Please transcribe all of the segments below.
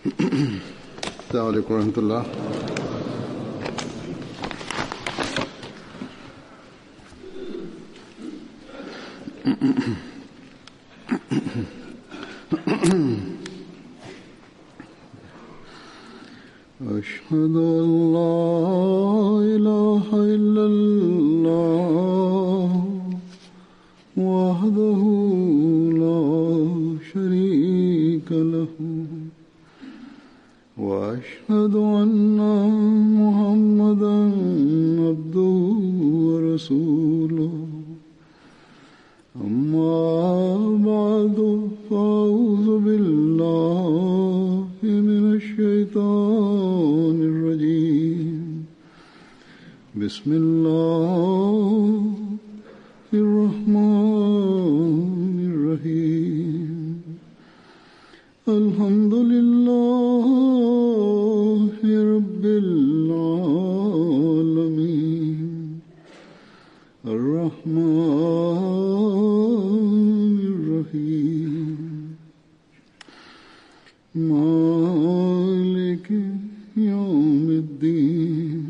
السلام عليكم ورحمة الله. أشهد أن لا إله إلا الله وحده لا شريك له وأشهد أن محمدا عبده ورسوله أما بعد فأعوذ بالله من الشيطان الرجيم بسم الله الرحمن الرحيم الحمد لله رب العالمين الرحمن الرحيم مالك يوم الدين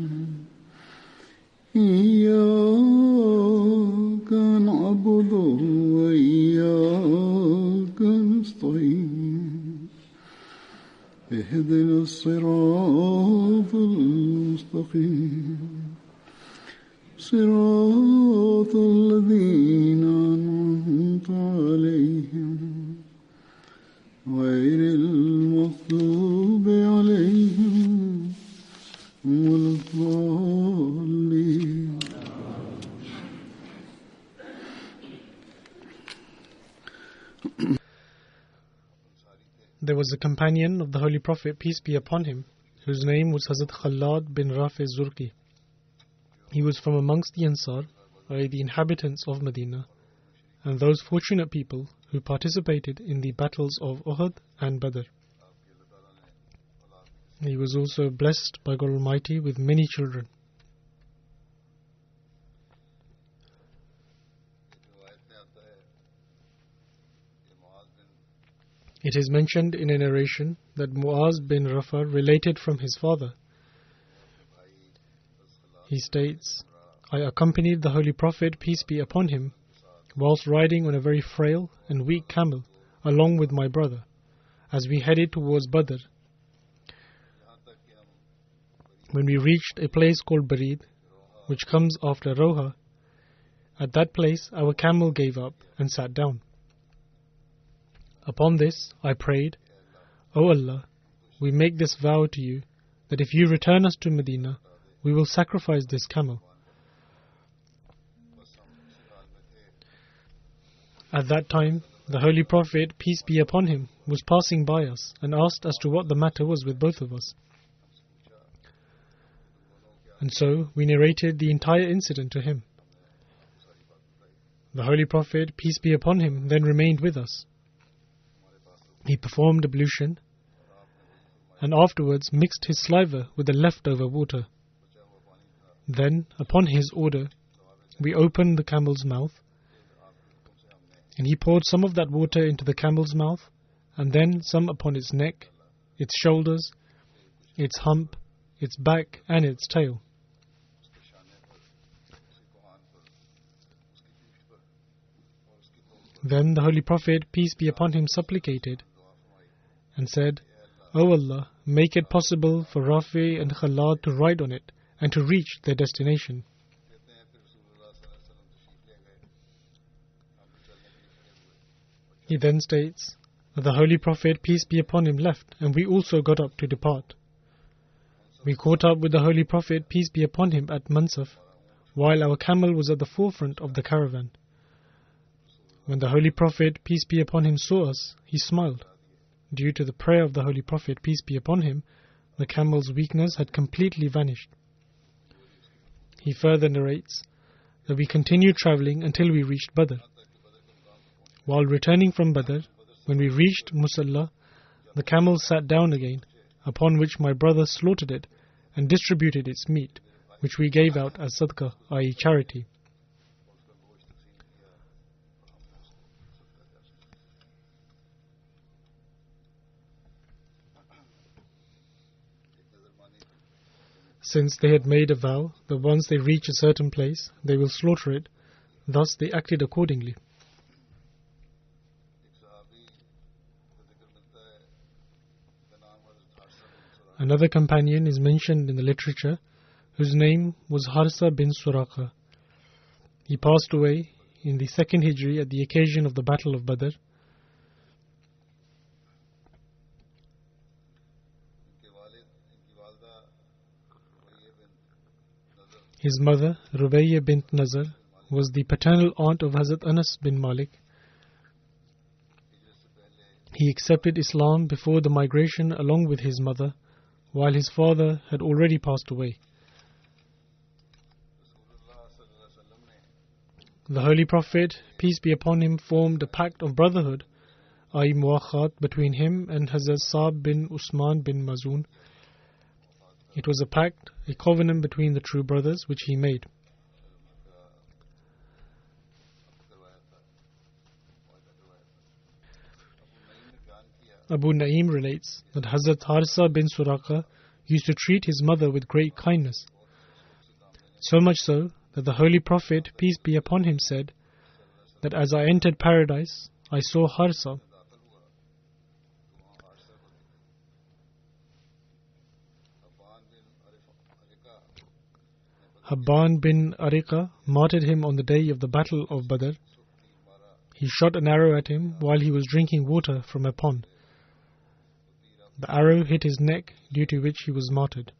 إياك نعبد وإياك نستعين اهدنا الصراط المستقيم صراط الذين أنعمت عليهم غير المغضوب عليهم ولا الضالين. There was a companion of the Holy Prophet, peace be upon him, whose name was Hazrat Khalad bin Rafi Zurqi. He was from amongst the Ansar, i.e. the inhabitants of Medina, and those fortunate people who participated in the battles of Uhud and Badr. He was also blessed by God Almighty with many children. It is mentioned in a narration that Muaz bin Rafa related from his father. He states, I accompanied the Holy Prophet, peace be upon him, whilst riding on a very frail and weak camel, along with my brother, as we headed towards Badr. When we reached a place called Barid, which comes after Roha, at that place our camel gave up and sat down. Upon this I prayed, O Allah, we make this vow to you, that if you return us to Medina, we will sacrifice this camel. At that time, the Holy Prophet, peace be upon him, was passing by us and asked as to what the matter was with both of us. And so we narrated the entire incident to him. The Holy Prophet, peace be upon him, then remained with us. He performed ablution and afterwards mixed his saliva with the leftover water. Then, upon his order, we opened the camel's mouth, and he poured some of that water into the camel's mouth, and then some upon its neck, its shoulders, its hump, its back, and its tail. Then the Holy Prophet, peace be upon him, supplicated and said, O Allah, make it possible for Rafi and Khalad to ride on it and to reach their destination. He then states that the Holy Prophet, peace be upon him, left, and we also got up to depart. We caught up with the Holy Prophet, peace be upon him, at Mansaf, while our camel was at the forefront of the caravan. When the Holy Prophet, peace be upon him, saw us, he smiled. Due to the prayer of the Holy Prophet, peace be upon him, the camel's weakness had completely vanished. He further narrates that we continued travelling until we reached Badr. While returning from Badr, when we reached Musalla, the camel sat down again, upon which my brother slaughtered it and distributed its meat, which we gave out as sadaqah, i.e. charity. since they had made a vow that once they reach a certain place, they will slaughter it. Thus they acted accordingly. Another companion is mentioned in the literature whose name was Harsa bin Suraka. He passed away in the 2nd Hijri at the occasion of the Battle of Badr. His mother, Rubayya bint Nazar, was the paternal aunt of Hazrat Anas bin Malik. He accepted Islam before the migration along with his mother, while his father had already passed away. The Holy Prophet, peace be upon him, formed a pact of brotherhood, i.e. muwakhat, between him and Hazrat Saab bin Usman bin Mazun. It was a pact, a covenant between the true brothers which he made. Abu Naim relates that Hazrat Harsa bin Suraka used to treat his mother with great kindness. So much so that the Holy Prophet, peace be upon him, said that as I entered paradise, I saw Harsa. Habban bin Ariqa martyred him on the day of the Battle of Badr. He shot an arrow at him while he was drinking water from a pond. The arrow hit his neck, due to which he was martyred.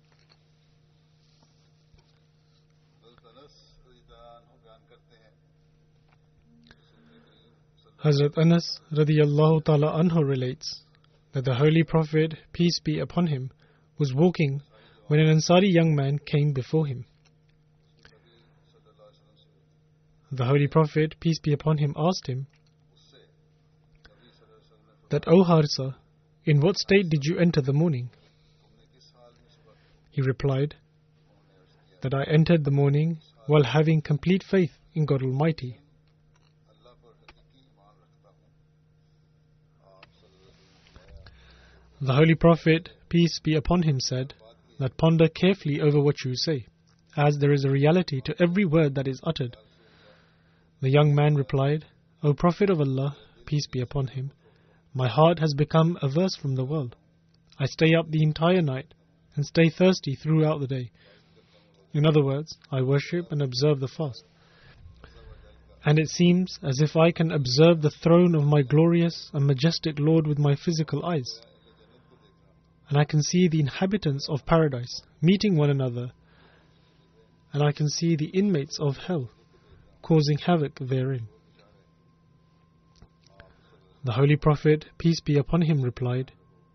Hazrat Anas radiyallahu ta'ala anhu relates that the Holy Prophet, peace be upon him, was walking when an Ansari young man came before him. The Holy Prophet, peace be upon him, asked him that, O Harsa, in what state did you enter the morning? He replied that I entered the morning while having complete faith in God Almighty. The Holy Prophet, peace be upon him, said that ponder carefully over what you say, as there is a reality to every word that is uttered. The young man replied, O Prophet of Allah, peace be upon him, my heart has become averse from the world. I stay up the entire night and stay thirsty throughout the day. In other words, I worship and observe the fast. And it seems as if I can observe the throne of my glorious and majestic Lord with my physical eyes. And I can see the inhabitants of paradise meeting one another, and I can see the inmates of hell causing havoc therein. The Holy Prophet, peace be upon him, replied,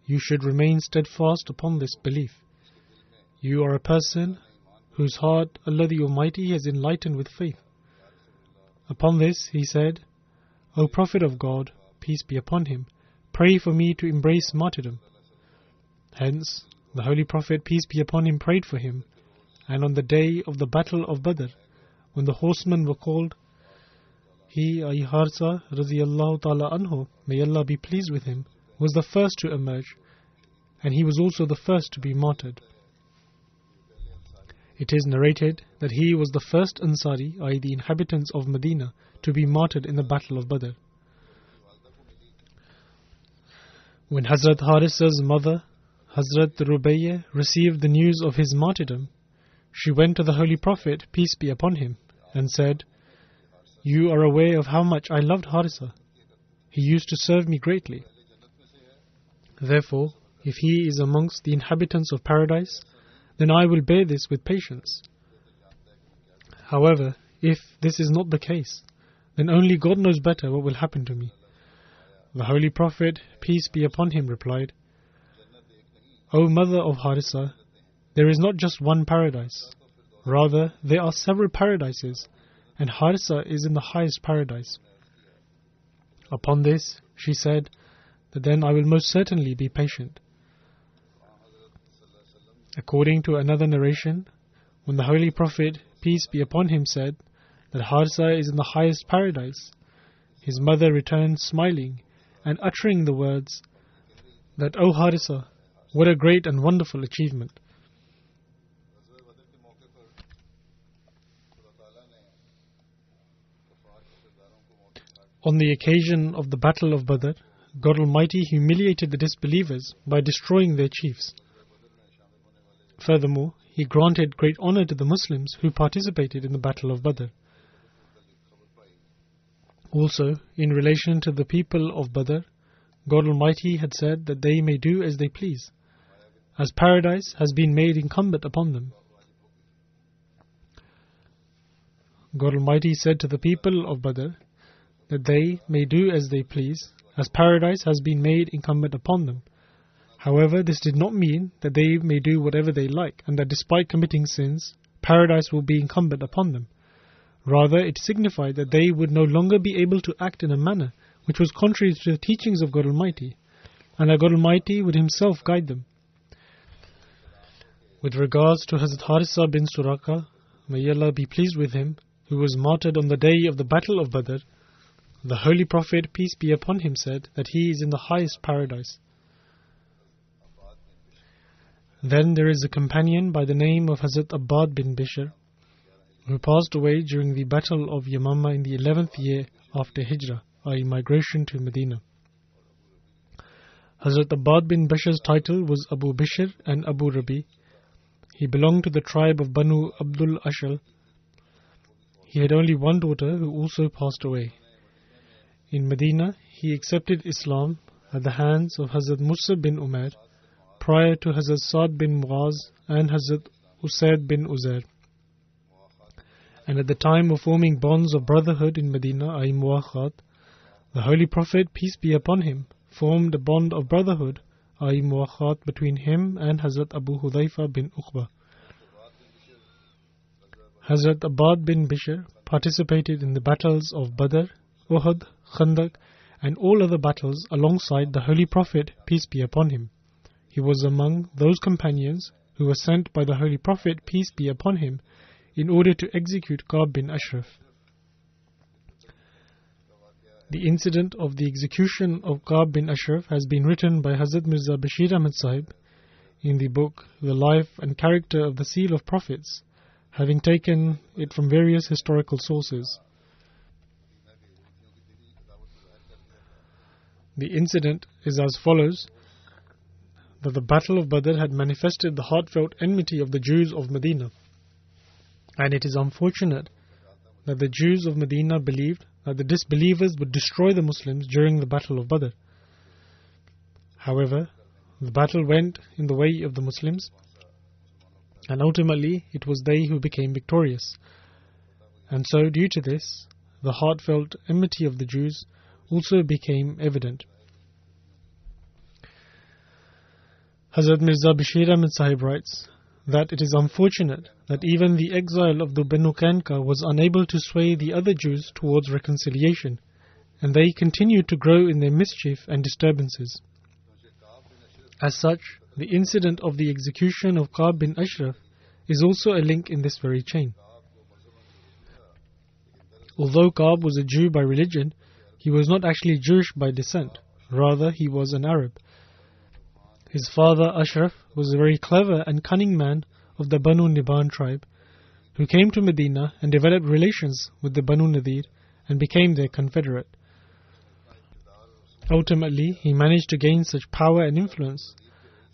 you should remain steadfast upon this belief. You are a person whose heart Allah the Almighty has enlightened with faith. Upon this he said, O Prophet of God, peace be upon him, pray for me to embrace martyrdom. Hence, the Holy Prophet, peace be upon him, prayed for him, and on the day of the Battle of Badr, when the horsemen were called, he, i.e. Harsa radiyallahu ta'ala anhu, may Allah be pleased with him, was the first to emerge, and he was also the first to be martyred. It is narrated that he was the first Ansari, i.e. the inhabitants of Medina, to be martyred in the Battle of Badr. When Hazrat Harisa's mother, Hazrat Rubayya, received the news of his martyrdom, she went to the Holy Prophet, peace be upon him, and said, you are aware of how much I loved Harisa. He used to serve me greatly. Therefore, if he is amongst the inhabitants of paradise, then I will bear this with patience. However, if this is not the case, then only God knows better what will happen to me. The Holy Prophet, peace be upon him, replied, O mother of Harisa, there is not just one paradise. Rather, there are several paradises, and Harisa is in the highest paradise. Upon this, she said that then I will most certainly be patient. According to another narration, when the Holy Prophet, peace be upon him, said that Harisa is in the highest paradise, his mother returned smiling and uttering the words that, O Harisa, what a great and wonderful achievement. On the occasion of the Battle of Badr, God Almighty humiliated the disbelievers by destroying their chiefs. Furthermore, He granted great honor to the Muslims who participated in the Battle of Badr. Also, in relation to the people of Badr, God Almighty had said that they may do as they please, as paradise has been made incumbent upon them. God Almighty said to the people of Badr that they may do as they please, as paradise has been made incumbent upon them. However, this did not mean that they may do whatever they like, and that despite committing sins, paradise will be incumbent upon them. Rather, it signified that they would no longer be able to act in a manner which was contrary to the teachings of God Almighty, and that God Almighty would Himself guide them. With regards to Hazrat Harisa bin Suraka, may Allah be pleased with him, who was martyred on the day of the Battle of Badr, the Holy Prophet, peace be upon him, said that he is in the highest paradise. Then there is a companion by the name of Hazrat Abbad bin Bishr, who passed away during the Battle of Yamama in the 11th year after Hijrah, i.e. migration to Medina. Hazrat Abbad bin Bishr's title was Abu Bishr and Abu Rabi. He belonged to the tribe of Banu Abdul Ashal. He had only one daughter who also passed away. In Medina, he accepted Islam at the hands of Hazrat Musa bin Umair, prior to Hazrat Sa'd bin Muaz and Hazrat Usaid bin Uzair. And at the time of forming bonds of brotherhood in Medina, i.e. Muwakhat, the Holy Prophet, peace be upon him, formed a bond of brotherhood, i.e. Muwakhat, between him and Hazrat Abu Hudhaifa bin Uqba. Hazrat Abbad bin Bishr participated in the battles of Badr, Uhud, Khandaq, and all other battles alongside the Holy Prophet, peace be upon him. He was among those companions who were sent by the Holy Prophet, peace be upon him, in order to execute Ka'b bin Ashraf. The incident of the execution of Ka'b bin Ashraf has been written by Hazrat Mirza Bashir Ahmad Sahib in the book The Life and Character of the Seal of Prophets, having taken it from various historical sources. The incident is as follows: that the Battle of Badr had manifested the heartfelt enmity of the Jews of Medina, and it is unfortunate that the Jews of Medina believed that the disbelievers would destroy the Muslims during the Battle of Badr. However, the battle went in the way of the Muslims, and ultimately it was they who became victorious. And so, due to this, the heartfelt enmity of the Jews also became evident. Hazrat Mirza Bashir Ahmad Sahib writes that it is unfortunate that even the exile of the Banu Qainqa was unable to sway the other Jews towards reconciliation, and they continued to grow in their mischief and disturbances. As such, the incident of the execution of Ka'b bin Ashraf is also a link in this very chain. Although Ka'b was a Jew by religion, he was not actually Jewish by descent, rather he was an Arab. His father Ashraf was a very clever and cunning man of the Banu Niban tribe, who came to Medina and developed relations with the Banu Nadir and became their confederate. Ultimately, he managed to gain such power and influence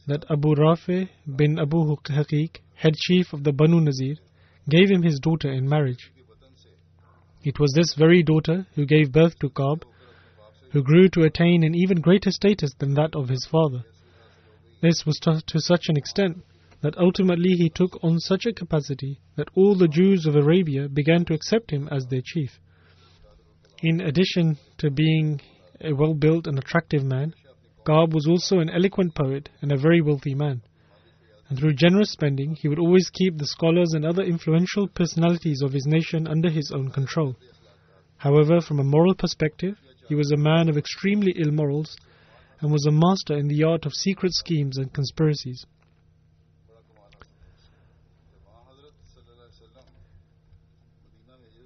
that Abu Rafi bin Abu Haqiq, head chief of the Banu Nazir, gave him his daughter in marriage. It was this very daughter who gave birth to Ka'b, who grew to attain an even greater status than that of his father. This was to such an extent that ultimately he took on such a capacity that all the Jews of Arabia began to accept him as their chief. In addition to being a well-built and attractive man, Ka'b was also an eloquent poet and a very wealthy man. And through generous spending, he would always keep the scholars and other influential personalities of his nation under his own control. However, from a moral perspective, he was a man of extremely ill morals and was a master in the art of secret schemes and conspiracies.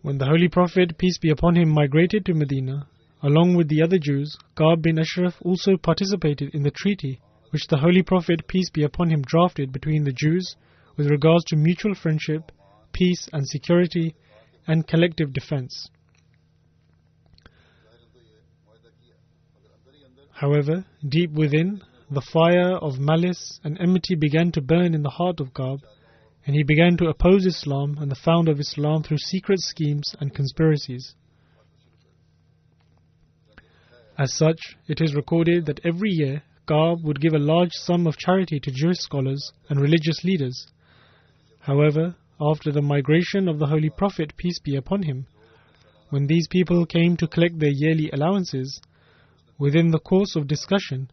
When the Holy Prophet, peace be upon him, migrated to Medina, along with the other Jews, Ka'b bin Ashraf also participated in the treaty which the Holy Prophet, peace be upon him, drafted between the Jews with regards to mutual friendship, peace and security, and collective defense. However, deep within, the fire of malice and enmity began to burn in the heart of Ka'b, and he began to oppose Islam and the founder of Islam through secret schemes and conspiracies. As such, it is recorded that every year Ka'b would give a large sum of charity to Jewish scholars and religious leaders. However, after the migration of the Holy Prophet, peace be upon him, when these people came to collect their yearly allowances, within the course of discussion,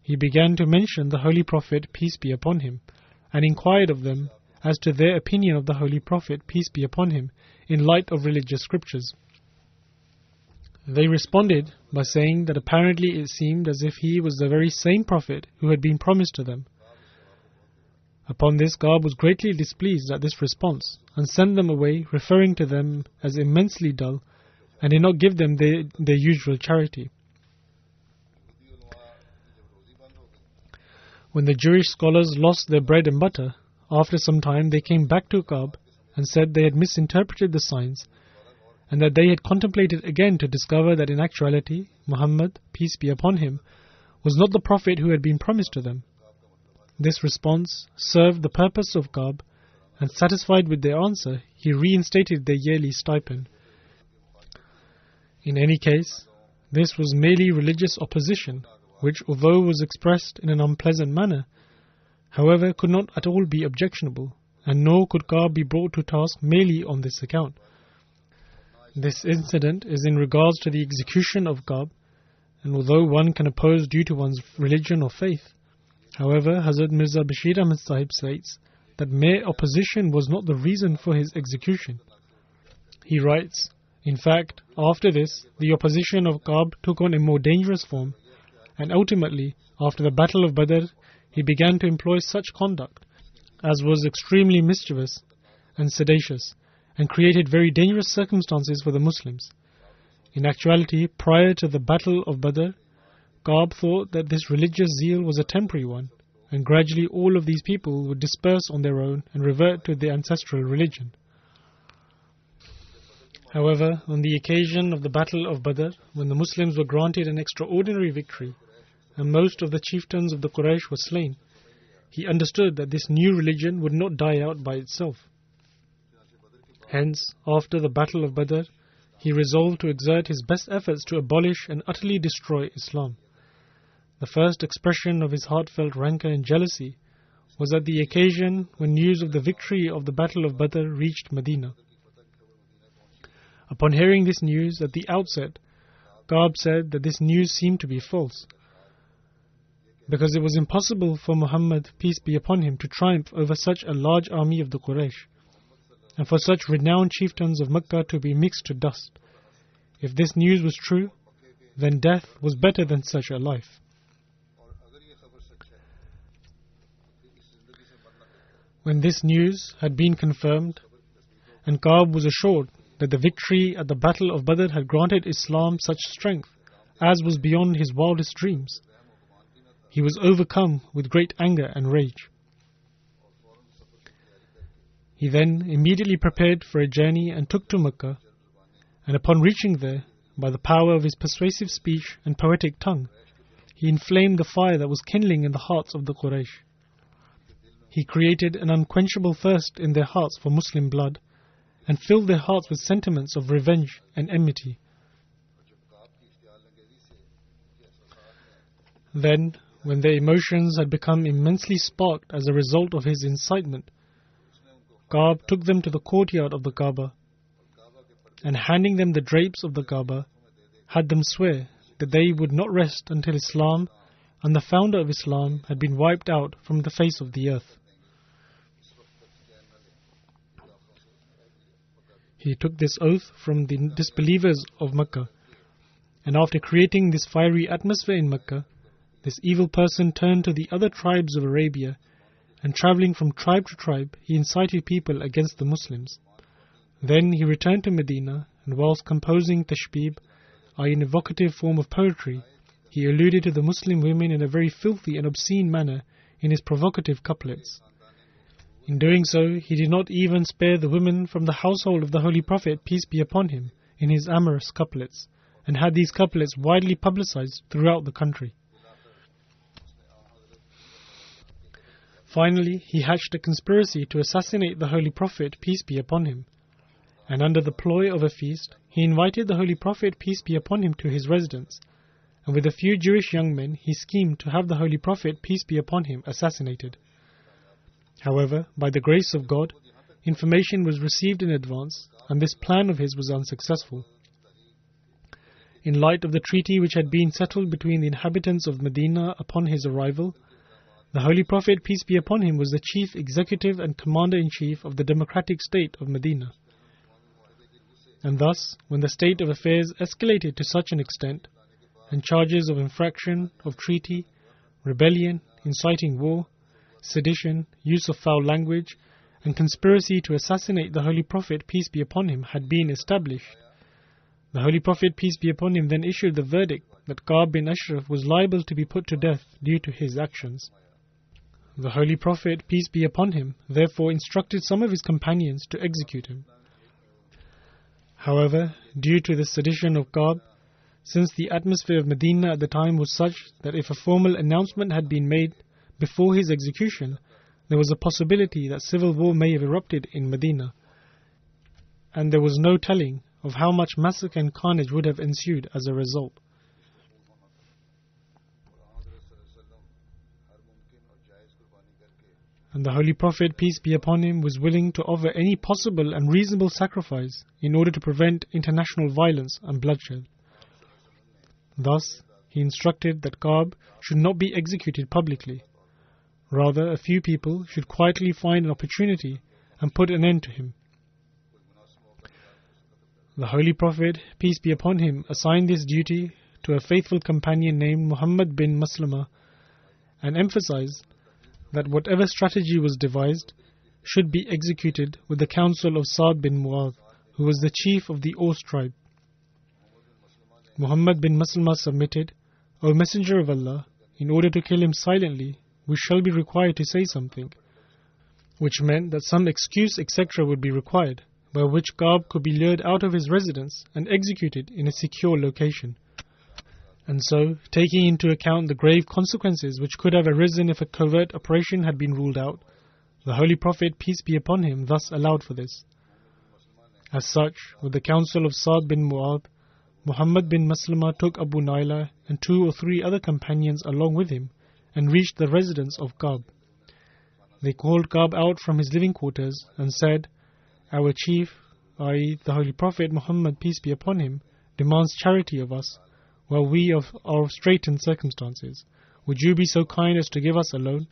he began to mention the Holy Prophet, peace be upon him, and inquired of them as to their opinion of the Holy Prophet, peace be upon him, in light of religious scriptures. They responded by saying that apparently it seemed as if he was the very same Prophet who had been promised to them. Upon this, Ka'b was greatly displeased at this response and sent them away, referring to them as immensely dull, and did not give them their usual charity. When the Jewish scholars lost their bread and butter, after some time they came back to Ka'b and said they had misinterpreted the signs, and that they had contemplated again to discover that in actuality Muhammad, peace be upon him, was not the Prophet who had been promised to them. This response served the purpose of Ka'b, and satisfied with their answer, he reinstated their yearly stipend. In any case, this was merely religious opposition, which, although was expressed in an unpleasant manner, however, could not at all be objectionable, and nor could Ka'b be brought to task merely on this account. This incident is in regards to the execution of Ka'b, and although one can oppose due to one's religion or faith, however, Hazrat Mirza Bashir Ahmad Sahib states that mere opposition was not the reason for his execution. He writes, in fact, after this, the opposition of Ka'b took on a more dangerous form, and ultimately, after the Battle of Badr, he began to employ such conduct as was extremely mischievous and seditious, and created very dangerous circumstances for the Muslims. In actuality, prior to the Battle of Badr, Ka'b thought that this religious zeal was a temporary one, and gradually all of these people would disperse on their own and revert to their ancestral religion. However, on the occasion of the Battle of Badr, when the Muslims were granted an extraordinary victory, and most of the chieftains of the Quraysh were slain, he understood that this new religion would not die out by itself. Hence, after the Battle of Badr, he resolved to exert his best efforts to abolish and utterly destroy Islam. The first expression of his heartfelt rancor and jealousy was at the occasion when news of the victory of the Battle of Badr reached Medina. Upon hearing this news at the outset, Ka'b said that this news seemed to be false, because it was impossible for Muhammad, peace be upon him, to triumph over such a large army of the Quraysh, and for such renowned chieftains of Mecca to be mixed to dust. If this news was true, then death was better than such a life. When this news had been confirmed, and Ka'b was assured that the victory at the Battle of Badr had granted Islam such strength as was beyond his wildest dreams, he was overcome with great anger and rage. He then immediately prepared for a journey and took to Mecca, and upon reaching there, by the power of his persuasive speech and poetic tongue, he inflamed the fire that was kindling in the hearts of the Quraysh. He created an unquenchable thirst in their hearts for Muslim blood, and filled their hearts with sentiments of revenge and enmity. Then, when their emotions had become immensely sparked as a result of his incitement, Ka'b took them to the courtyard of the Kaaba, and handing them the drapes of the Kaaba, had them swear that they would not rest until Islam and the founder of Islam had been wiped out from the face of the earth. He took this oath from the disbelievers of Mecca, and after creating this fiery atmosphere in Mecca, this evil person turned to the other tribes of Arabia, and travelling from tribe to tribe, he incited people against the Muslims. Then he returned to Medina, and whilst composing tashbib, an evocative form of poetry, he alluded to the Muslim women in a very filthy and obscene manner in his provocative couplets. In doing so, he did not even spare the women from the household of the Holy Prophet, peace be upon him, in his amorous couplets, and had these couplets widely publicized throughout the country. Finally, he hatched a conspiracy to assassinate the Holy Prophet, peace be upon him. And under the ploy of a feast, he invited the Holy Prophet, peace be upon him, to his residence, and with a few Jewish young men, he schemed to have the Holy Prophet, peace be upon him, assassinated. However, by the grace of God, information was received in advance, and this plan of his was unsuccessful. In light of the treaty which had been settled between the inhabitants of Medina upon his arrival, the Holy Prophet, peace be upon him, was the chief executive and commander-in-chief of the democratic state of Medina. And thus, when the state of affairs escalated to such an extent, and charges of infraction of treaty, rebellion, inciting war, sedition, use of foul language, and conspiracy to assassinate the Holy Prophet, peace be upon him, had been established, the Holy Prophet, peace be upon him, then issued the verdict that Ka'b bin Ashraf was liable to be put to death due to his actions. The Holy Prophet, peace be upon him, therefore instructed some of his companions to execute him. However, due to the sedition of Ka'b, since the atmosphere of Medina at the time was such that if a formal announcement had been made before his execution, there was a possibility that civil war may have erupted in Medina, and there was no telling of how much massacre and carnage would have ensued as a result. And the Holy Prophet, peace be upon him, was willing to offer any possible and reasonable sacrifice in order to prevent international violence and bloodshed. Thus, he instructed that Ka'b should not be executed publicly. Rather, a few people should quietly find an opportunity and put an end to him. The Holy Prophet, peace be upon him, assigned this duty to a faithful companion named Muhammad bin Maslama, and emphasized that whatever strategy was devised should be executed with the counsel of Sa'd bin Mu'adh, who was the chief of the Aus tribe. Muhammad bin Maslama submitted, O Messenger of Allah, in order to kill him silently, we shall be required to say something, which meant that some excuse etc. would be required, by which Ka'b could be lured out of his residence and executed in a secure location. And so, taking into account the grave consequences which could have arisen if a covert operation had been ruled out, the Holy Prophet, peace be upon him, thus allowed for this. As such, with the counsel of Sa'd bin Mu'adh, Muhammad bin Maslama took Abu Naila and 2 or 3 other companions along with him and reached the residence of Ka'b. They called Ka'b out from his living quarters and said, Our chief, i.e. the Holy Prophet Muhammad, peace be upon him, demands charity of us, while we are of straitened circumstances. Would you be so kind as to give us a loan?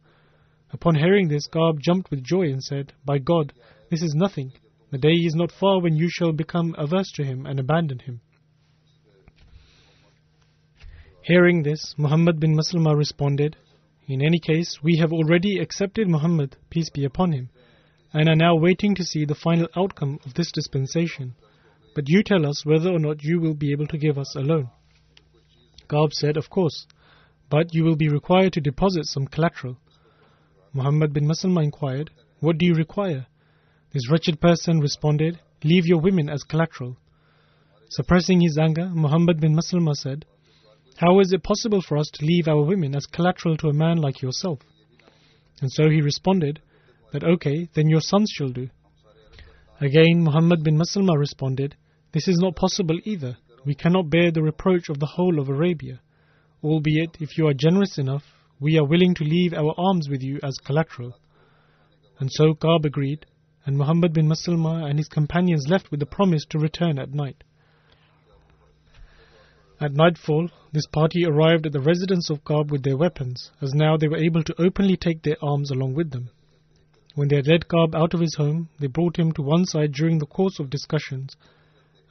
Upon hearing this, Ka'b jumped with joy and said, By God, this is nothing. The day is not far when you shall become averse to him and abandon him. Hearing this, Muhammad bin Maslama responded, In any case, we have already accepted Muhammad, peace be upon him, and are now waiting to see the final outcome of this dispensation. But you tell us whether or not you will be able to give us a loan. Ka'b said, Of course, but you will be required to deposit some collateral. Muhammad bin Maslama inquired, What do you require? This wretched person responded, Leave your women as collateral. Suppressing his anger, Muhammad bin Maslama said, How is it possible for us to leave our women as collateral to a man like yourself? And so he responded, that okay, then your sons shall do. Again, Muhammad bin Maslama responded, This is not possible either. We cannot bear the reproach of the whole of Arabia. Albeit, if you are generous enough, we are willing to leave our arms with you as collateral. And so Ka'b agreed, and Muhammad bin Maslama and his companions left with the promise to return at night. At nightfall, this party arrived at the residence of Ka'b with their weapons, as now they were able to openly take their arms along with them. When they had led Ka'b out of his home, they brought him to one side during the course of discussions,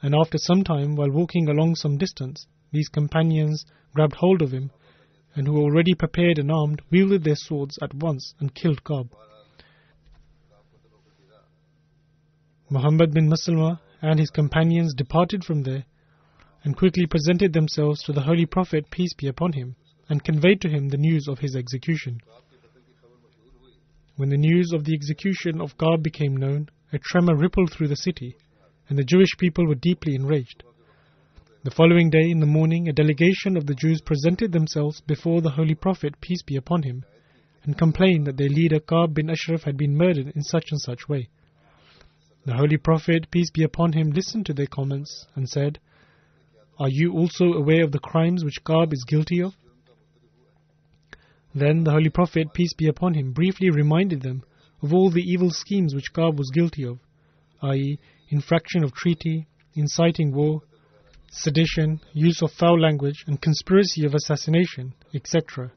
and after some time, while walking along some distance, these companions grabbed hold of him, and who were already prepared and armed, wielded their swords at once and killed Ka'b. Muhammad bin Maslama and his companions departed from there, and quickly presented themselves to the Holy Prophet, peace be upon him, and conveyed to him the news of his execution. When the news of the execution of Ka'b became known, a tremor rippled through the city, and the Jewish people were deeply enraged. The following day in the morning, a delegation of the Jews presented themselves before the Holy Prophet, peace be upon him, and complained that their leader Ka'b bin Ashraf had been murdered in such and such way. The Holy Prophet, peace be upon him, listened to their comments and said, "Are you also aware of the crimes which Ka'b is guilty of?" Then the Holy Prophet, peace be upon him, briefly reminded them of all the evil schemes which Ka'b was guilty of, i.e., infraction of treaty, inciting war, sedition, use of foul language, and conspiracy of assassination, etc.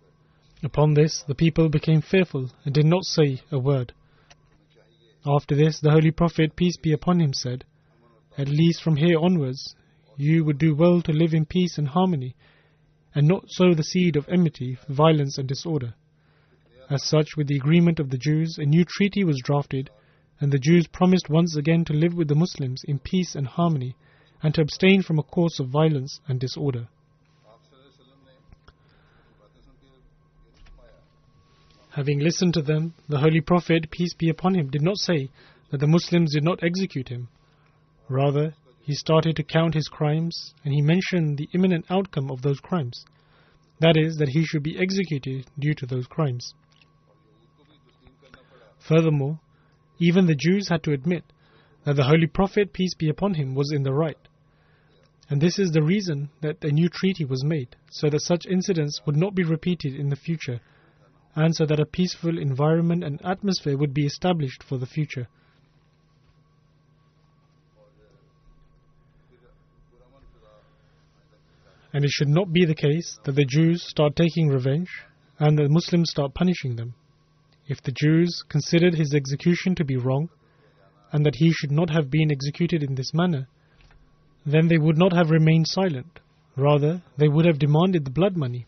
Upon this, the people became fearful and did not say a word. After this, the Holy Prophet, peace be upon him, said, "At least from here onwards, you would do well to live in peace and harmony, and not sow the seed of enmity, violence, and disorder." As such, with the agreement of the Jews, a new treaty was drafted, and the Jews promised once again to live with the Muslims in peace and harmony, and to abstain from a course of violence and disorder. Having listened to them, the Holy Prophet, peace be upon him, did not say that the Muslims did not execute him. Rather, he started to count his crimes, and he mentioned the imminent outcome of those crimes. That is, that he should be executed due to those crimes. Furthermore, even the Jews had to admit that the Holy Prophet, peace be upon him, was in the right. And this is the reason that a new treaty was made, so that such incidents would not be repeated in the future, and so that a peaceful environment and atmosphere would be established for the future. And it should not be the case that the Jews start taking revenge and the Muslims start punishing them. If the Jews considered his execution to be wrong, and that he should not have been executed in this manner, then they would not have remained silent. Rather, they would have demanded the blood money.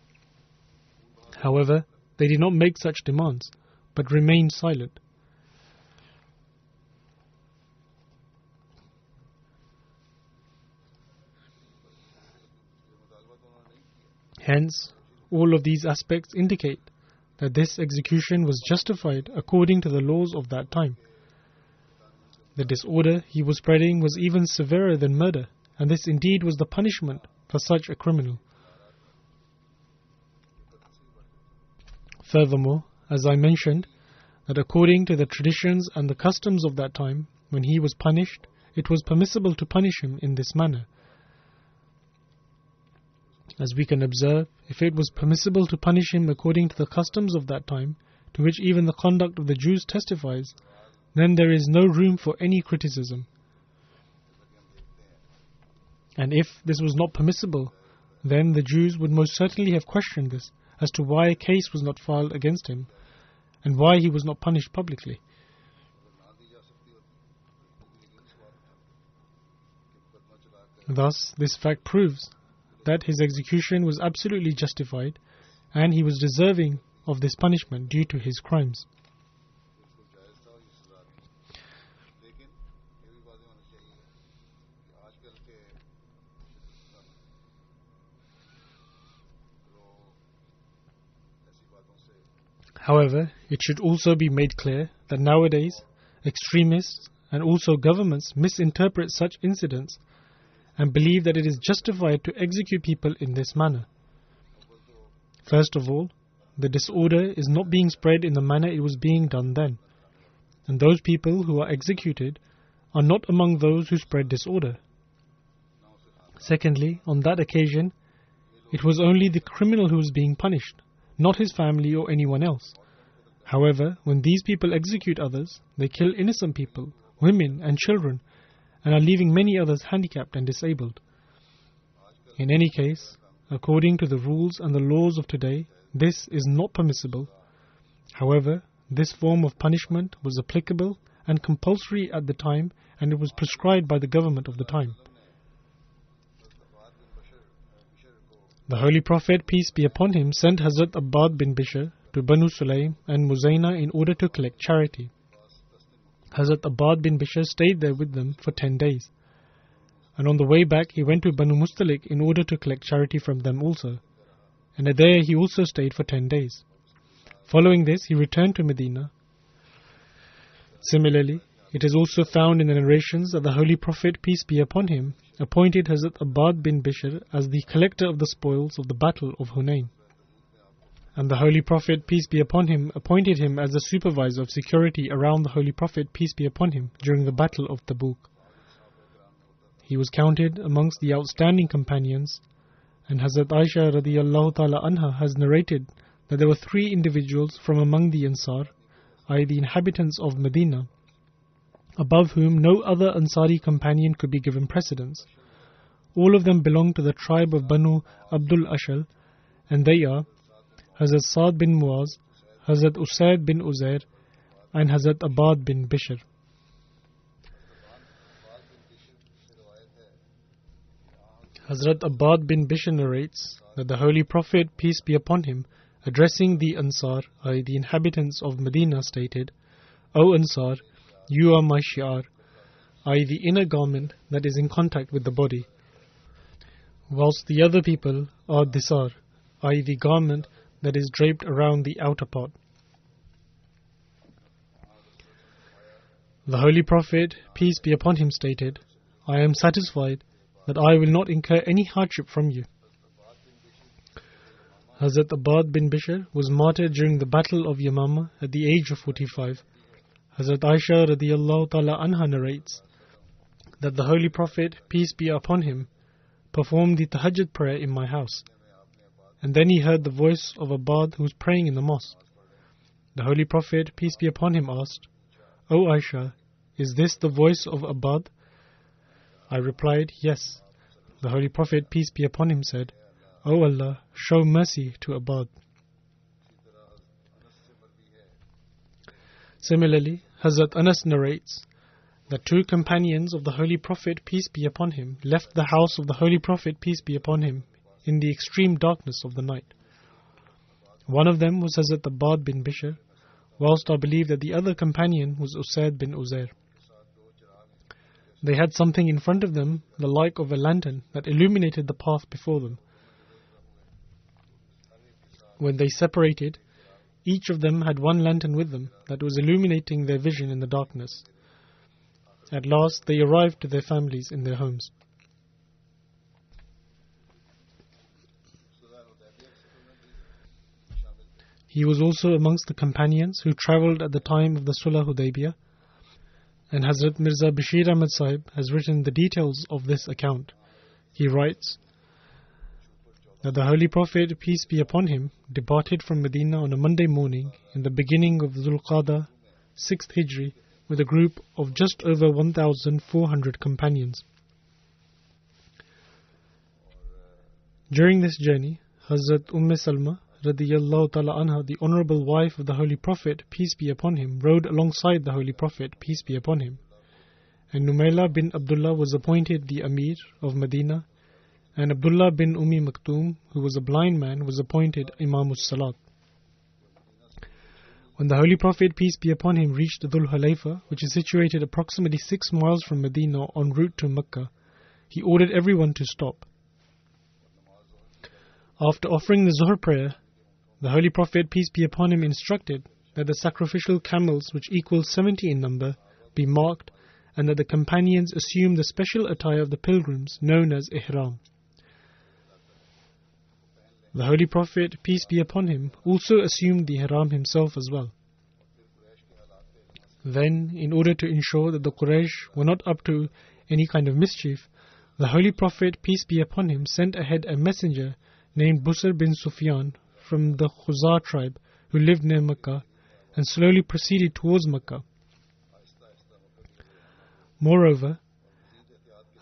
However, they did not make such demands, but remained silent. Hence, all of these aspects indicate that this execution was justified according to the laws of that time. The disorder he was spreading was even severer than murder, and this indeed was the punishment for such a criminal. Furthermore, as I mentioned, that according to the traditions and the customs of that time, when he was punished, it was permissible to punish him in this manner. As we can observe, if it was permissible to punish him according to the customs of that time, to which even the conduct of the Jews testifies, then there is no room for any criticism. And if this was not permissible, then the Jews would most certainly have questioned this, as to why a case was not filed against him, and why he was not punished publicly. Thus, this fact proves that his execution was absolutely justified, and he was deserving of this punishment due to his crimes. However, it should also be made clear that nowadays, extremists and also governments misinterpret such incidents and believe that it is justified to execute people in this manner. First of all, the disorder is not being spread in the manner it was being done then, and those people who are executed are not among those who spread disorder. Secondly, on that occasion, it was only the criminal who was being punished, not his family or anyone else. However, when these people execute others, they kill innocent people, women and children, and are leaving many others handicapped and disabled. In any case, according to the rules and the laws of today, this is not permissible. However, this form of punishment was applicable and compulsory at the time, and it was prescribed by the government of the time. The Holy Prophet, peace be upon him, sent Hazrat Abbad bin Bishr to Banu Sulaym and Muzayna in order to collect charity. Hazrat Abbad bin Bishr stayed there with them for 10 days. And on the way back, he went to Banu Mustalik in order to collect charity from them also. And there he also stayed for 10 days. Following this, he returned to Medina. Similarly, it is also found in the narrations that the Holy Prophet, peace be upon him, appointed Hazrat Abbad bin Bishr as the collector of the spoils of the battle of Hunain. And the Holy Prophet, peace be upon him, appointed him as the supervisor of security around the Holy Prophet, peace be upon him, during the battle of Tabuk. He was counted amongst the outstanding companions, and Hazrat Aisha radiyallahu ta'ala anha has narrated that there were 3 individuals from among the Ansar, i.e. the inhabitants of Medina, above whom no other Ansari companion could be given precedence. All of them belong to the tribe of Banu Abdul Ashal, and they are Hazrat Sa'd bin Muaz, Hazrat Usaid bin Uzair, and Hazrat Abbad bin Bishr. Hazrat Abbad bin Bishr narrates that the Holy Prophet, peace be upon him, addressing the Ansar, i.e. the inhabitants of Medina, stated, O Ansar, you are my shi'ar, i.e. the inner garment that is in contact with the body, whilst the other people are disar, i.e. the garment that is draped around the outer part. The Holy Prophet, peace be upon him, stated, I am satisfied that I will not incur any hardship from you. Hazrat Abbad bin Bishr was martyred during the battle of Yamama at the age of 45. Hazrat Aisha radiyallahu ta'ala anha narrates that the Holy Prophet, peace be upon him, performed the tahajjud prayer in my house. And then he heard the voice of Abbad who was praying in the mosque. The Holy Prophet, peace be upon him, asked, O Aisha, is this the voice of Abbad? I replied, yes. The Holy Prophet, peace be upon him, said, O Allah, show mercy to Abbad. Similarly, Hazrat Anas narrates that 2 companions of the Holy Prophet, peace be upon him, left the house of the Holy Prophet, peace be upon him, in the extreme darkness of the night. One of them was Hazrat Abbad bin Bishr, whilst I believe that the other companion was Usaid bin Uzair. They had something in front of them, the like of a lantern, that illuminated the path before them. When they separated, each of them had one lantern with them that was illuminating their vision in the darkness. At last they arrived to their families in their homes. He was also amongst the companions who travelled at the time of the Sulh Hudaybiyah, and Hazrat Mirza Bashir Ahmad Sahib has written the details of this account. He writes that the Holy Prophet, peace be upon him, departed from Medina on a Monday morning in the beginning of Dhul Qa'dah, 6th Hijri, with a group of just over 1,400 companions. During this journey, Hazrat Salma radiyallahu ta'ala anha, the honourable wife of the Holy Prophet, peace be upon him, rode alongside the Holy Prophet, peace be upon him. And Numayla bin Abdullah was appointed the Amir of Medina, and Abdullah bin Maktoum, who was a blind man, was appointed Imam Salat. When the Holy Prophet, peace be upon him, reached Dhul Hulayfa, which is situated approximately 6 miles from Medina en route to Mecca, he ordered everyone to stop. After offering the Zuhr prayer, the Holy Prophet, peace be upon him, instructed that the sacrificial camels, which equal 70 in number, be marked, and that the companions assume the special attire of the pilgrims known as ihram. The Holy Prophet, peace be upon him, also assumed the ihram himself as well. Then, in order to ensure that the Quraysh were not up to any kind of mischief, the Holy Prophet, peace be upon him, sent ahead a messenger named Busr bin Sufyan from the Khuzar tribe who lived near Mecca, and slowly proceeded towards Mecca. Moreover,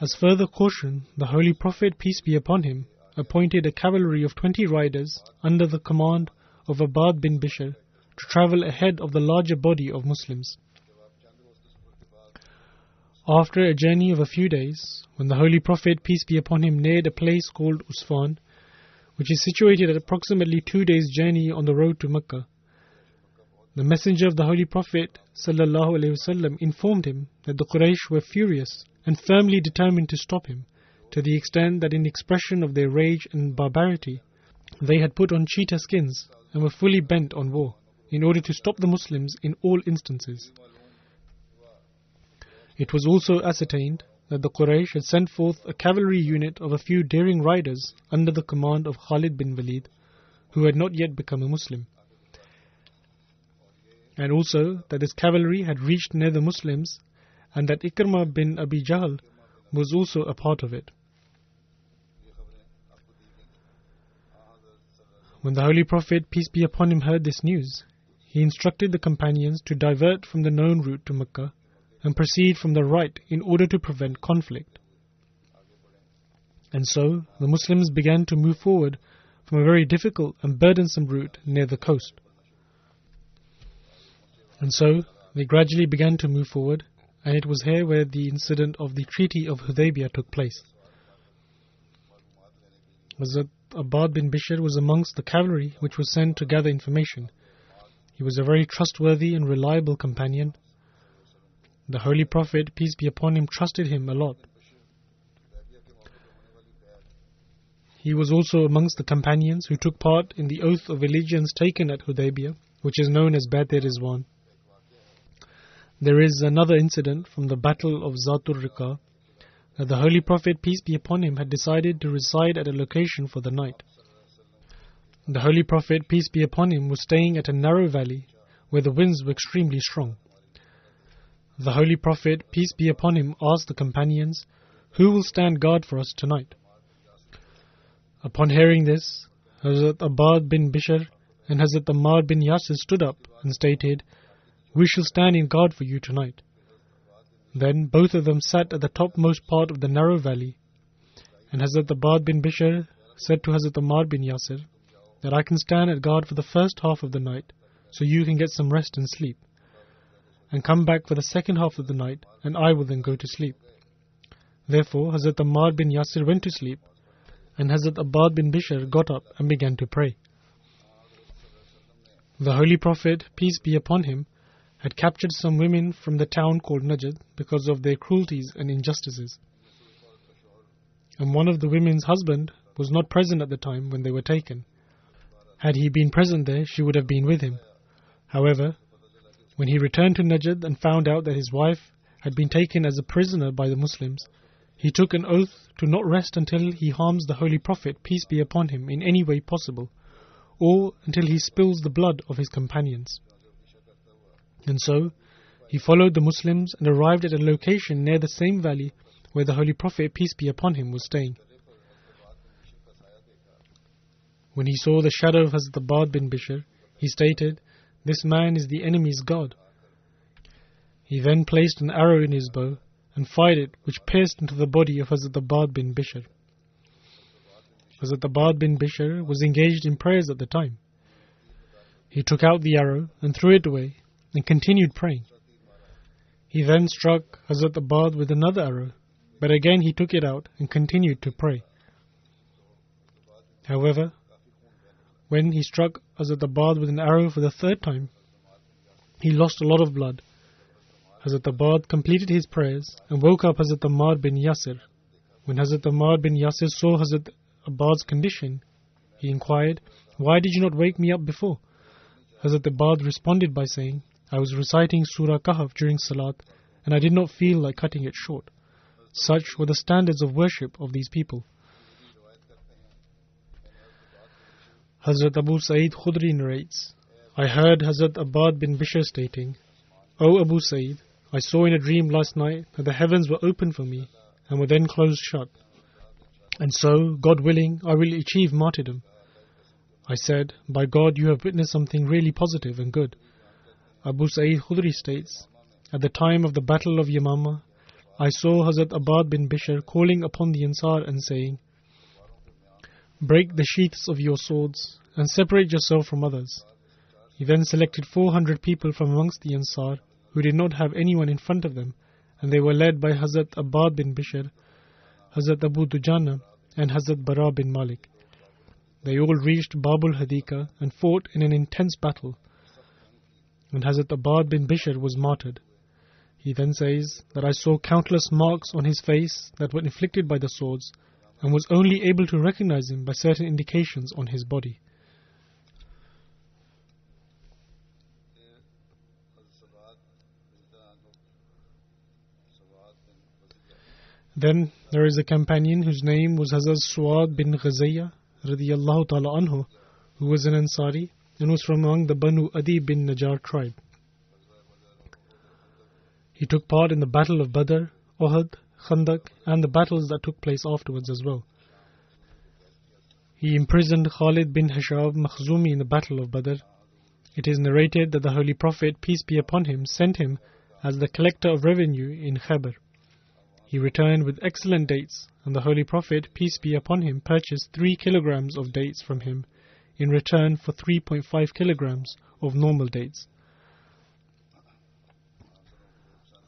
as further caution, the Holy Prophet, peace be upon him, appointed a cavalry of 20 riders under the command of Abbad bin Bishr to travel ahead of the larger body of Muslims. After a journey of a few days, when the Holy Prophet, peace be upon him, neared a place called Usfan, which is situated at approximately 2 days' journey on the road to Mecca, the messenger of the Holy Prophet ﷺ informed him that the Quraysh were furious and firmly determined to stop him, to the extent that in expression of their rage and barbarity, they had put on cheetah skins and were fully bent on war, in order to stop the Muslims in all instances. It was also ascertained that the Quraysh had sent forth a cavalry unit of a few daring riders under the command of Khalid bin Walid, who had not yet become a Muslim. And also that this cavalry had reached near the Muslims, and that Ikrimah bin Abi Jahl was also a part of it. When the Holy Prophet, peace be upon him, heard this news, he instructed the companions to divert from the known route to Mecca and proceed from the right in order to prevent conflict. And so the Muslims began to move forward from a very difficult and burdensome route near the coast. And so they gradually began to move forward, and it was here where the incident of the Treaty of Hudaybiyah took place. Hazrat Abbad bin Bishr was amongst the cavalry which was sent to gather information. He was a very trustworthy and reliable companion. The Holy Prophet, peace be upon him, trusted him a lot. He was also amongst the companions who took part in the oath of allegiance taken at Hudaybiyah, which is known as Bayt-e-Rizwan. There is another incident from the Battle of Zatul Riqa, that the Holy Prophet, peace be upon him, had decided to reside at a location for the night. The Holy Prophet, peace be upon him, was staying at a narrow valley where the winds were extremely strong. The Holy Prophet, peace be upon him, asked the companions, "Who will stand guard for us tonight?" Upon hearing this, Hazrat Abbad bin Bishr and Hazrat Ammar bin Yasir stood up and stated, "We shall stand in guard for you tonight." Then both of them sat at the topmost part of the narrow valley, and Hazrat Abbad bin Bishr said to Hazrat Ammar bin Yasir that I can stand at guard for the first half of the night, so you can get some rest and sleep, and come back for the second half of the night, and I will then go to sleep. Therefore Hazrat Ammar bin Yasir went to sleep, and Hazrat Abbad bin Bishr got up and began to pray. The Holy Prophet, peace be upon him, had captured some women from the town called Najd because of their cruelties and injustices. And one of the women's husband was not present at the time when they were taken. Had he been present there, she would have been with him. However, when he returned to Najd and found out that his wife had been taken as a prisoner by the Muslims, he took an oath to not rest until he harms the Holy Prophet, peace be upon him, in any way possible, or until he spills the blood of his companions. And so, he followed the Muslims and arrived at a location near the same valley where the Holy Prophet, peace be upon him, was staying. When he saw the shadow of Hazrat Abbad bin Bishr, he stated, "This man is the enemy's god." He then placed an arrow in his bow and fired it, which pierced into the body of Hazrat Abbad bin Bishr. Hazrat Abbad bin Bishr was engaged in prayers at the time. He took out the arrow and threw it away and continued praying. He then struck Hazrat Abbad with another arrow, but again he took it out and continued to pray. However, when he struck Hazrat Abbad with an arrow for the third time, he lost a lot of blood. Hazrat Abbad completed his prayers and woke up Hazrat Ammar bin Yasir. When Hazrat Ammar bin Yasir saw Hazrat Abbad's condition, he inquired, "Why did you not wake me up before?" Hazrat Abbad responded by saying, "I was reciting Surah Kahf during Salat, and I did not feel like cutting it short." Such were the standards of worship of these people. Hazrat Abu Sa'id Khudri narrates, "I heard Hazrat Abbad bin Bishr stating, 'O Abu Sa'id, I saw in a dream last night that the heavens were open for me and were then closed shut. And so, God willing, I will achieve martyrdom.' I said, 'By God, you have witnessed something really positive and good.'" Abu Sa'id Khudri states, "At the time of the Battle of Yamama, I saw Hazrat Abbad bin Bishr calling upon the Ansar and saying, 'Break the sheaths of your swords and separate yourself from others.' He then selected 400 people from amongst the Ansar who did not have anyone in front of them, and they were led by Hazrat Abbad bin Bishr, Hazrat Abu Dujana, and Hazrat Bara bin Malik. They all reached Babul Hadika and fought in an intense battle, and Hazrat Abbad bin Bishr was martyred. He then says that I saw countless marks on his face that were inflicted by the swords, and was only able to recognize him by certain indications on his body. Then there is a companion whose name was Hazrat Suad bin Ghazayya radiyallahu ta'ala anhu, who was an Ansari and was from among the Banu Adi bin Najjar tribe. He took part in the battle of Badr, Uhud, Khandaq and the battles that took place afterwards as well. He imprisoned Khalid bin Hisham Makhzumi in the battle of Badr. It is narrated that the Holy Prophet, peace be upon him, sent him as the collector of revenue in Khaybar. He returned with excellent dates, and the Holy Prophet, peace be upon him, purchased 3 kilograms of dates from him in return for 3.5 kilograms of normal dates.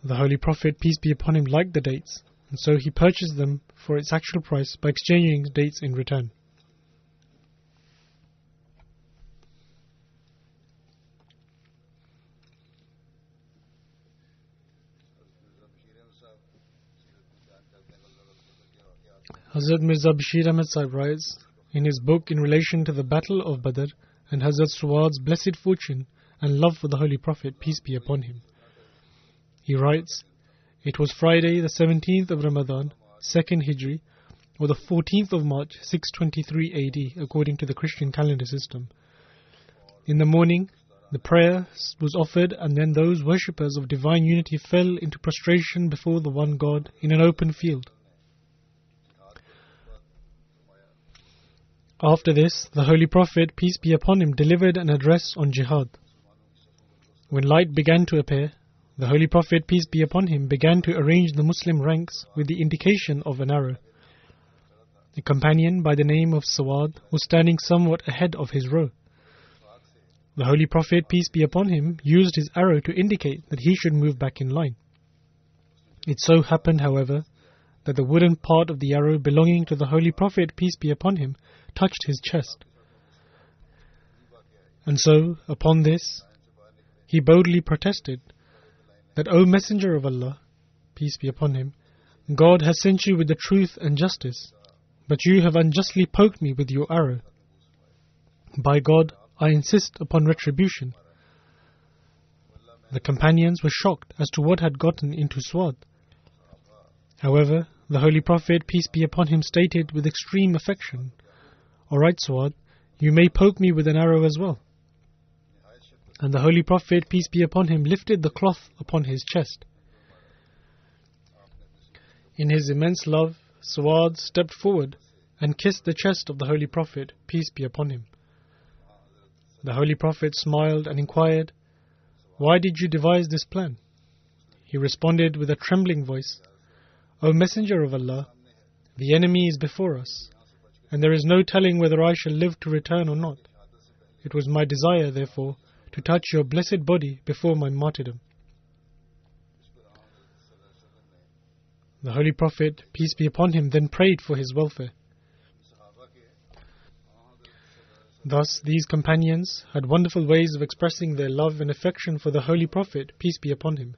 The Holy Prophet, peace be upon him, liked the dates, and so he purchased them for its actual price by exchanging dates in return. Hazrat Mirza Bashir Ahmed Sahib writes in his book in relation to the Battle of Badr and Hazrat Suwad's blessed fortune and love for the Holy Prophet, peace be upon him. He writes, "It was Friday the 17th of Ramadan, 2nd Hijri, or the 14th of March, 623 AD, according to the Christian calendar system. In the morning, the prayer was offered, and then those worshippers of divine unity fell into prostration before the one God in an open field. After this, the Holy Prophet, peace be upon him, delivered an address on jihad. When light began to appear, the Holy Prophet, peace be upon him, began to arrange the Muslim ranks with the indication of an arrow. A companion by the name of Sawad was standing somewhat ahead of his row. The Holy Prophet, peace be upon him, used his arrow to indicate that he should move back in line. It so happened, however, that the wooden part of the arrow belonging to the Holy Prophet, peace be upon him, touched his chest. And so, upon this, he boldly protested that, O Messenger of Allah, peace be upon him, God has sent you with the truth and justice, but you have unjustly poked me with your arrow. By God, I insist upon retribution." The companions were shocked as to what had gotten into Suad. However, the Holy Prophet, peace be upon him, stated with extreme affection, "All right, Suad, you may poke me with an arrow as well." And the Holy Prophet, peace be upon him, lifted the cloth upon his chest. In his immense love, Suad stepped forward and kissed the chest of the Holy Prophet, peace be upon him. The Holy Prophet smiled and inquired, "Why did you devise this plan?" He responded with a trembling voice, "O Messenger of Allah, the enemy is before us, and there is no telling whether I shall live to return or not. It was my desire, therefore, to touch your blessed body before my martyrdom." The Holy Prophet, peace be upon him, then prayed for his welfare. Thus, these companions had wonderful ways of expressing their love and affection for the Holy Prophet, peace be upon him.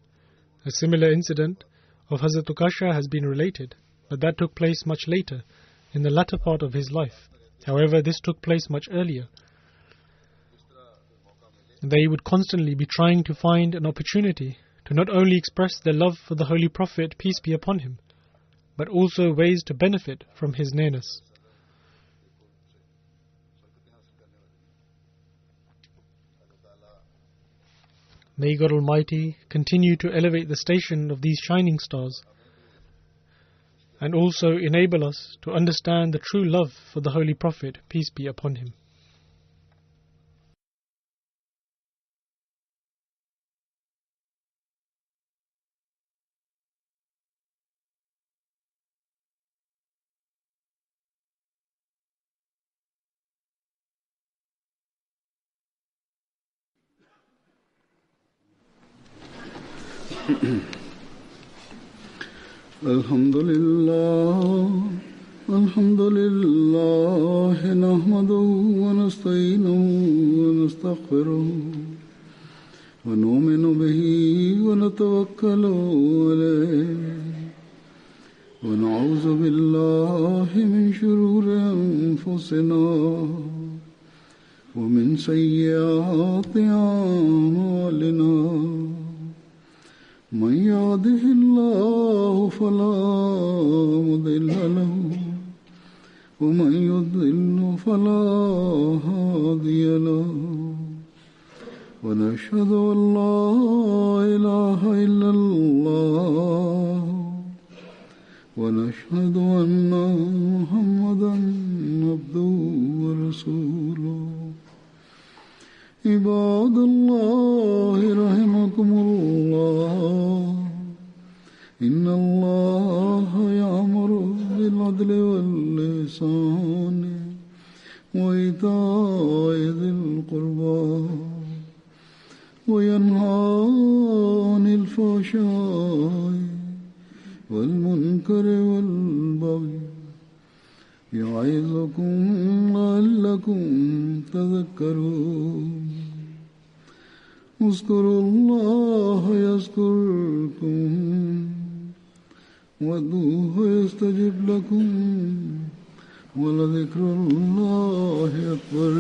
A similar incident of Hazrat Ukasha has been related, but that took place much later, in the latter part of his life. However, this took place much earlier. They would constantly be trying to find an opportunity to not only express their love for the Holy Prophet, peace be upon him, but also ways to benefit from his nearness. May God Almighty continue to elevate the station of these shining stars, and also enable us to understand the true love for the Holy Prophet, peace be upon him. Alhamdulillah, nahmaduhu wa nasta'inuhu wa nastaghfiruh wa nu'minu bihi wa natawakkalu alayhi wa na'udhu billahi min shururi anfusina wa min sayyiati a'malina. من يهده الله فلا مضل له ومن يضلل فلا هادي له ونشهد أن لا إله إلا الله ونشهد أن محمدا عبده ورسوله عباد الله رحمكم الله إن الله يأمر بالعدل والإحسان وإيتاء ذي القربى وينهى عن الفحشاء والمنكر والبغي يعظكم لعلكم تذكرون اذكروا الله يذكركم وادعوه يستجب لكم ولذكر الله أكبر.